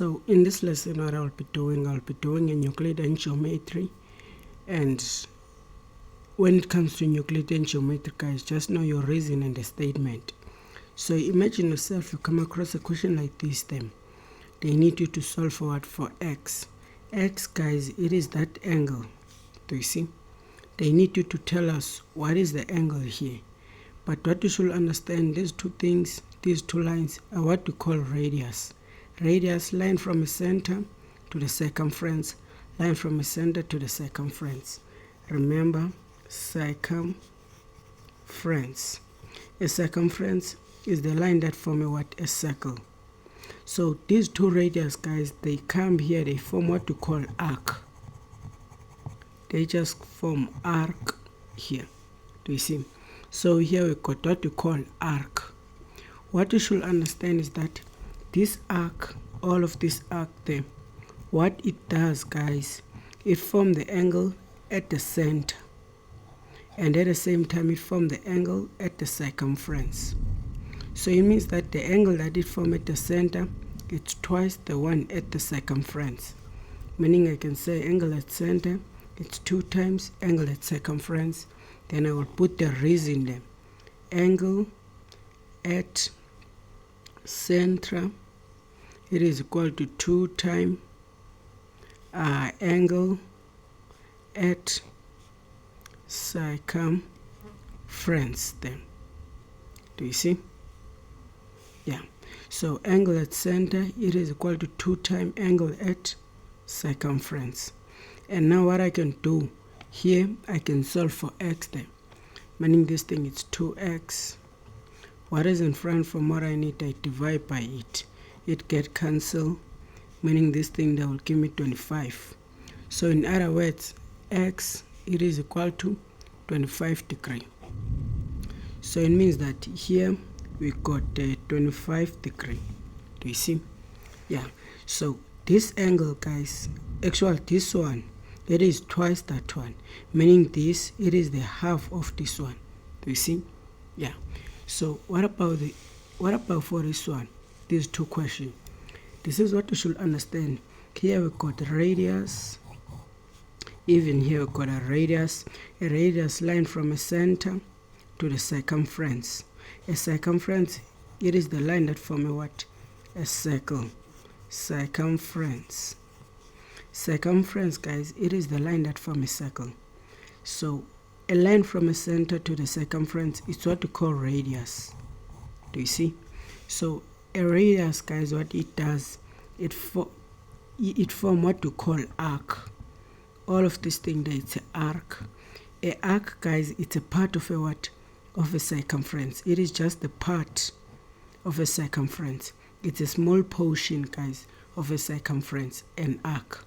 So in this lesson, what I'll be doing in Euclidean geometry. And when it comes to Euclidean geometry, guys, just know your reason and the statement. So imagine yourself, you come across a question like this, then they need you to solve for what? For x. X, guys, it is that angle. Do you see? They need you to tell us what is the angle here. But what you should understand, these two things, these two lines are what we call radius. Radius, line from a center to the circumference, line from a center to the circumference. Remember, circumference. A circumference is the line that forms a what? A circle. So these two radius, guys, they come here, they form what we call arc. They just form arc here. Do you see? So here we got what we call arc. What you should understand is that this arc, all of this arc there, what it does, guys, it forms the angle at the center, and at the same time it forms the angle at the circumference. So it means that the angle that it forms at the center, it's twice the one at the circumference. Meaning I can say angle at center, it's 2 times angle at circumference. Then I will put the reason there. Angle at center, it is equal to 2 times angle at circumference then. Do you see? Yeah. So angle at center, it is equal to 2 times angle at circumference. And now what I can do here, I can solve for x then. Meaning this thing is 2x. What is in front from what I need, I divide by it. It get cancelled, meaning this thing that will give me 25. So in other words, x, it is equal to 25 degrees. So it means that here we got 25 degrees. Do you see? Yeah. So this angle, guys, actually this one, it is twice that one, meaning this, it is the half of this one. Do you see? Yeah. So what about for this one? These two questions. This is what you should understand. Here we got radius. Even here we got a radius line from a center to the circumference. A circumference, it is the line that forms a what? A circle. Circumference. Circumference, guys, it is the line that forms a circle. So a line from a center to the circumference is what we call radius. Do you see? So a radius, guys, what it does, it forms what we call arc. All of this thing there, it's an arc. A arc, guys, it's a part of a what? Of a circumference. It is just the part of a circumference. It's a small portion, guys, of a circumference, an arc.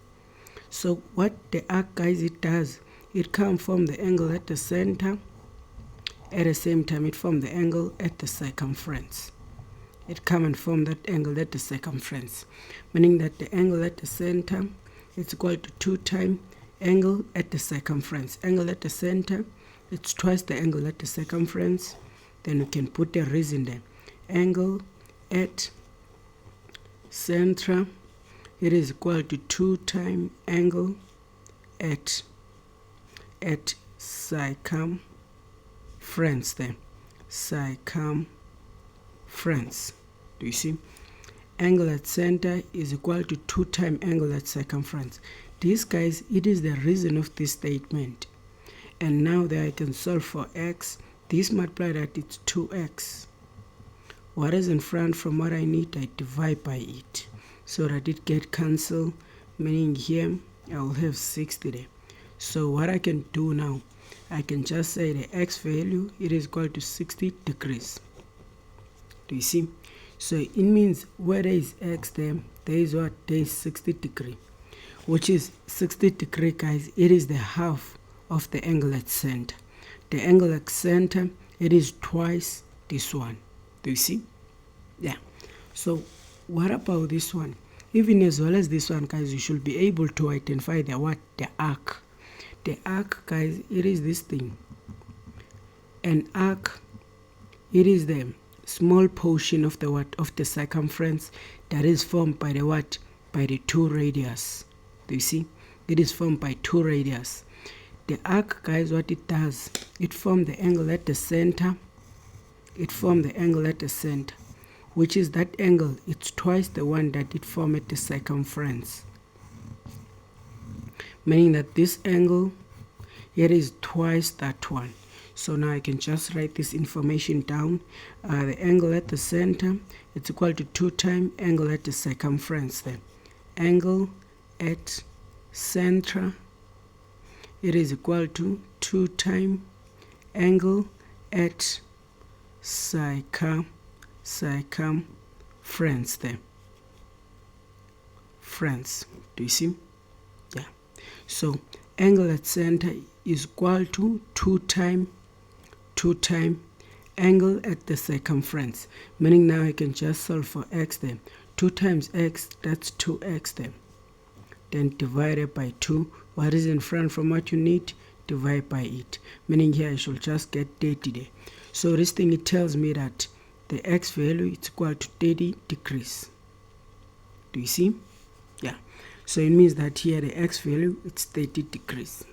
So what the arc, guys, it does, it comes from the angle at the center. At the same time, it forms the angle at the circumference. It comes and forms that angle at the circumference. Meaning that the angle at the center is equal to 2 times angle at the circumference. Angle at the center, it's twice the angle at the circumference. Then you can put the reason there. Angle at center, it is equal to 2 times angle at circumference then. Circumference. Do you see? Angle at center is equal to 2 times angle at circumference. This, guys, it is the reason of this statement. And now that I can solve for x, this multiplied that, it's 2x. What is in front from what I need, I divide by it. So that it get cancelled, meaning here I will have 60 there. So what I can do now, I can just say the x value, it is equal to 60 degrees. Do you see? So it means where there is x there is what? There is 60 degrees. Which is 60 degrees, guys, it is the half of the angle at center. The angle at center, it is twice this one. Do you see? Yeah. So what about this one? Even as well as this one, guys, you should be able to identify the what? The arc. The arc, guys, it is this thing. An arc, it is the small portion of the what? Of the circumference that is formed by the what? by the two radius. Do you see? It is formed by two radius. The arc, guys, what it does, it forms the angle at the center. It forms the angle at the center, which is that angle. It's twice the one that it formed at the circumference. Meaning that this angle here is twice that one. So now I can just write this information down. The angle at the center, it's equal to 2 times angle at the circumference then. Angle at center, it is equal to 2 times angle at circumference there. Friends, do you see? Yeah. So angle at center is equal to 2 times angle at the circumference. Meaning now I can just solve for x then. 2 times x, that's 2x then. Then divided by 2. What is in front from what you need? Divide by it. Meaning here I should just get 30 there. So this thing, it tells me that the x value is equal to 30 degrees. Do you see? Yeah. So it means that here the x value, it's 30 degrees.